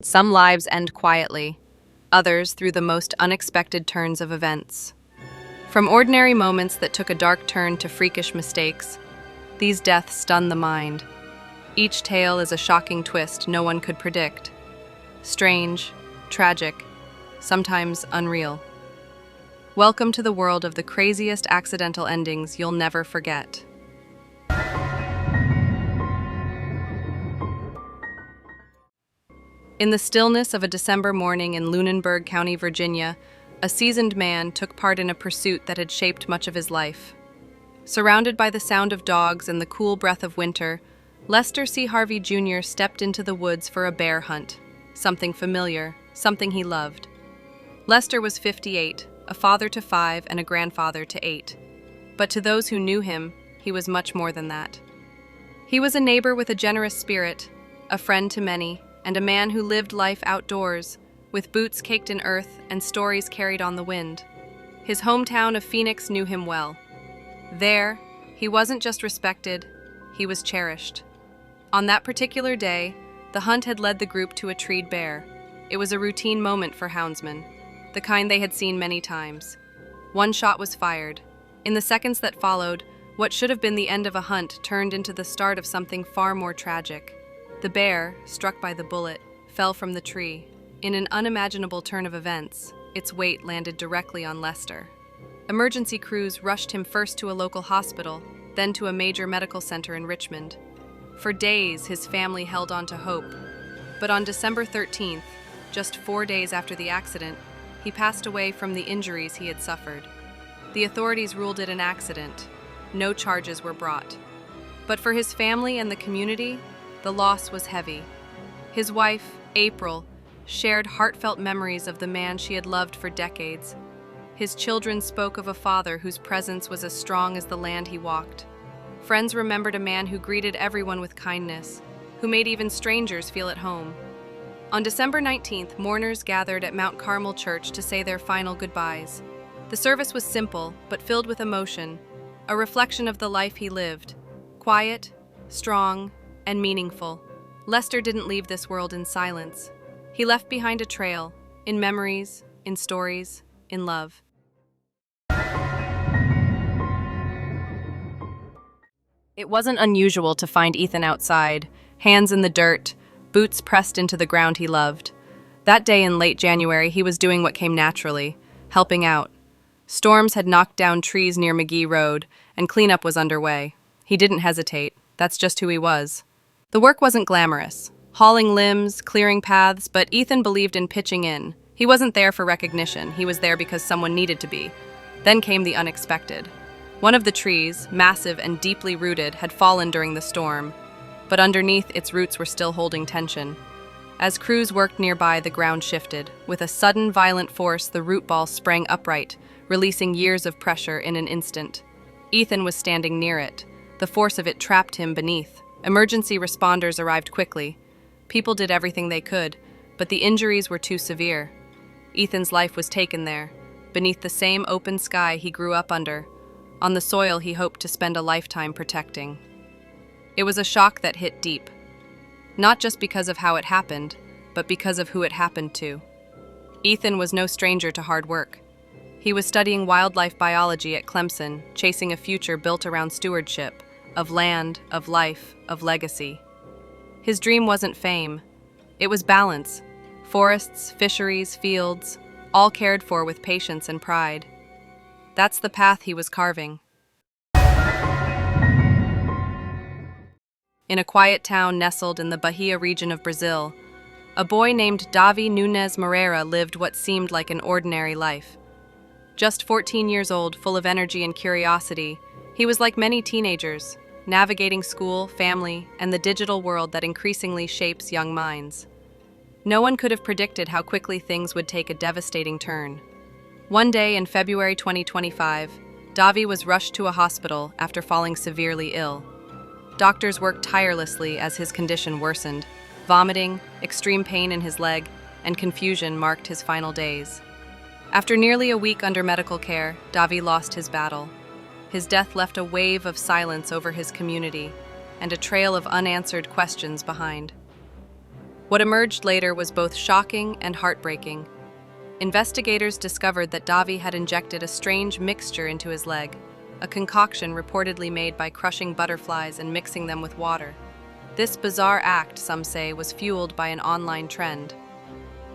Some lives end quietly, others through the most unexpected turns of events. From ordinary moments that took a dark turn to freakish mistakes, these deaths stun the mind. Each tale is a shocking twist no one could predict. Strange, tragic, sometimes unreal. Welcome to the world of the craziest accidental endings you'll never forget. In the stillness of a December morning in Lunenburg County, Virginia, a seasoned man took part in a pursuit that had shaped much of his life. Surrounded by the sound of dogs and the cool breath of winter, Lester C. Harvey Jr. stepped into the woods for a bear hunt. Something familiar, something he loved. Lester was 58, a father to 5 and a grandfather to 8. But to those who knew him, he was much more than that. He was a neighbor with a generous spirit, a friend to many, and a man who lived life outdoors, with boots caked in earth and stories carried on the wind. His hometown of Phoenix knew him well. There, he wasn't just respected, he was cherished. On that particular day, the hunt had led the group to a treed bear. It was a routine moment for houndsmen, the kind they had seen many times. One shot was fired. In the seconds that followed, what should have been the end of a hunt turned into the start of something far more tragic. The bear, struck by the bullet, fell from the tree. In an unimaginable turn of events, its weight landed directly on Lester. Emergency crews rushed him first to a local hospital, then to a major medical center in Richmond. For days, his family held on to hope. But on December 13th, just 4 days after the accident, he passed away from the injuries he had suffered. The authorities ruled it an accident. No charges were brought. But for his family and the community, the loss was heavy. His wife, April, shared heartfelt memories of the man she had loved for decades. His children spoke of a father whose presence was as strong as the land he walked. Friends remembered a man who greeted everyone with kindness, who made even strangers feel at home. On December 19th, mourners gathered at Mount Carmel Church to say their final goodbyes. The service was simple, but filled with emotion, a reflection of the life he lived, quiet, strong, and meaningful. Lester didn't leave this world in silence. He left behind a trail, in memories, in stories, in love. It wasn't unusual to find Ethan outside, hands in the dirt, boots pressed into the ground he loved. That day in late January, he was doing what came naturally, helping out. Storms had knocked down trees near McGee Road, and cleanup was underway. He didn't hesitate. That's just who he was. The work wasn't glamorous, hauling limbs, clearing paths, but Ethan believed in pitching in. He wasn't there for recognition, he was there because someone needed to be. Then came the unexpected. One of the trees, massive and deeply rooted, had fallen during the storm, but underneath its roots were still holding tension. As crews worked nearby, the ground shifted. With a sudden, violent force, the root ball sprang upright, releasing years of pressure in an instant. Ethan was standing near it. The force of it trapped him beneath. Emergency responders arrived quickly. People did everything they could, but the injuries were too severe. Ethan's life was taken there, beneath the same open sky he grew up under, on the soil he hoped to spend a lifetime protecting. It was a shock that hit deep, not just because of how it happened, but because of who it happened to. Ethan was no stranger to hard work. He was studying wildlife biology at Clemson, chasing a future built around stewardship, of land, of life, of legacy. His dream wasn't fame. It was balance. Forests, fisheries, fields, all cared for with patience and pride. That's the path he was carving. In a quiet town nestled in the Bahia region of Brazil, a boy named Davi Nunes Morera lived what seemed like an ordinary life. Just 14 years old, full of energy and curiosity, he was like many teenagers, navigating school, family, and the digital world that increasingly shapes young minds. No one could have predicted how quickly things would take a devastating turn. One day in February 2025, Davi was rushed to a hospital after falling severely ill. Doctors worked tirelessly as his condition worsened. Vomiting, extreme pain in his leg, and confusion marked his final days. After nearly a week under medical care, Davi lost his battle. His death left a wave of silence over his community and a trail of unanswered questions behind. What emerged later was both shocking and heartbreaking. Investigators discovered that Davi had injected a strange mixture into his leg, a concoction reportedly made by crushing butterflies and mixing them with water. This bizarre act, some say, was fueled by an online trend.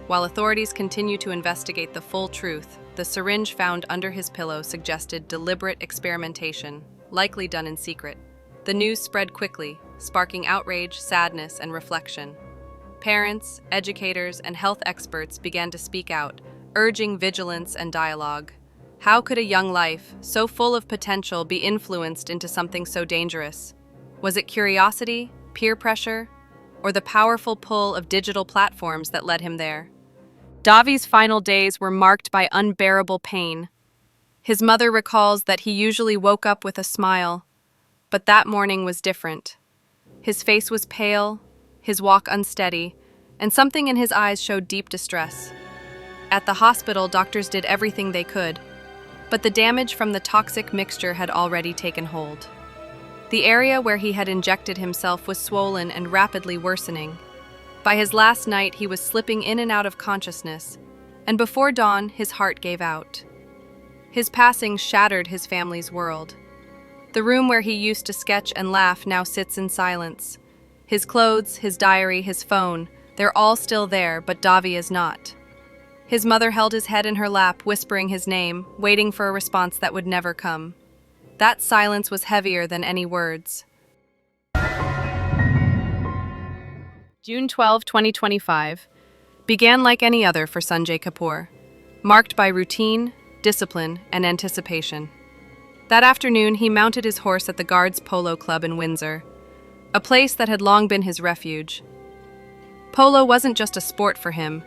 While authorities continue to investigate the full truth, the syringe found under his pillow suggested deliberate experimentation, likely done in secret. The news spread quickly, sparking outrage, sadness, and reflection. Parents, educators, and health experts began to speak out, urging vigilance and dialogue. How could a young life, so full of potential, be influenced into something so dangerous? Was it curiosity, peer pressure, or the powerful pull of digital platforms that led him there? Davi's final days were marked by unbearable pain. His mother recalls that he usually woke up with a smile, but that morning was different. His face was pale, his walk unsteady, and something in his eyes showed deep distress. At the hospital, doctors did everything they could, but the damage from the toxic mixture had already taken hold. The area where he had injected himself was swollen and rapidly worsening. By his last night, he was slipping in and out of consciousness, and before dawn, his heart gave out. His passing shattered his family's world. The room where he used to sketch and laugh now sits in silence. His clothes, his diary, his phone, they're all still there, but Davi is not. His mother held his head in her lap, whispering his name, waiting for a response that would never come. That silence was heavier than any words. June 12, 2025, began like any other for Sanjay Kapoor, marked by routine, discipline, and anticipation. That afternoon, he mounted his horse at the Guards Polo Club in Windsor, a place that had long been his refuge. Polo wasn't just a sport for him,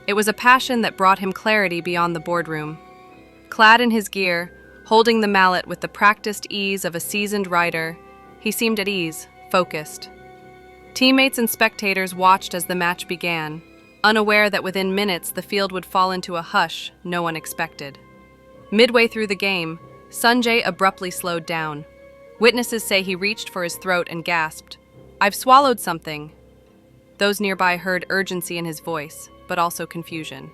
it was a passion that brought him clarity beyond the boardroom. Clad in his gear, holding the mallet with the practiced ease of a seasoned rider, he seemed at ease, focused. Teammates and spectators watched as the match began, unaware that within minutes the field would fall into a hush no one expected. Midway through the game, Sanjay abruptly slowed down. Witnesses say he reached for his throat and gasped, "I've swallowed something." Those nearby heard urgency in his voice, but also confusion.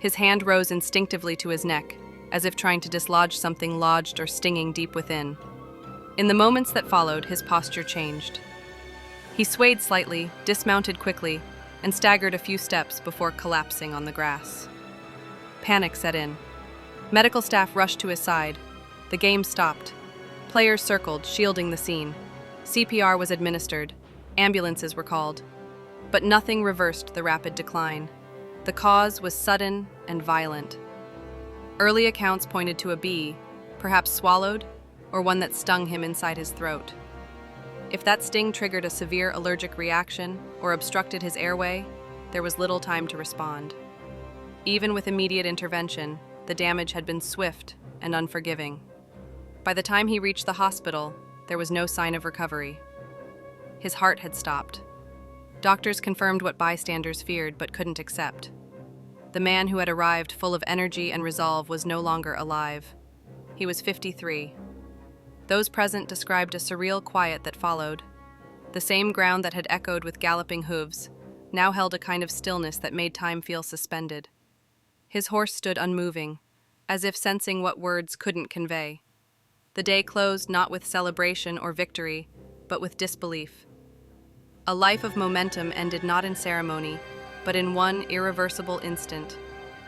His hand rose instinctively to his neck, as if trying to dislodge something lodged or stinging deep within. In the moments that followed, his posture changed. He swayed slightly, dismounted quickly, and staggered a few steps before collapsing on the grass. Panic set in. Medical staff rushed to his side. The game stopped. Players circled, shielding the scene. CPR was administered. Ambulances were called. But nothing reversed the rapid decline. The cause was sudden and violent. Early accounts pointed to a bee, perhaps swallowed, or one that stung him inside his throat. If that sting triggered a severe allergic reaction or obstructed his airway, there was little time to respond. Even with immediate intervention, the damage had been swift and unforgiving. By the time he reached the hospital, there was no sign of recovery. His heart had stopped. Doctors confirmed what bystanders feared but couldn't accept. The man who had arrived full of energy and resolve was no longer alive. He was 53. Those present described a surreal quiet that followed. The same ground that had echoed with galloping hooves now held a kind of stillness that made time feel suspended. His horse stood unmoving, as if sensing what words couldn't convey. The day closed not with celebration or victory, but with disbelief. A life of momentum ended not in ceremony, but in one irreversible instant,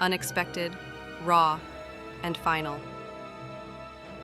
unexpected, raw, and final.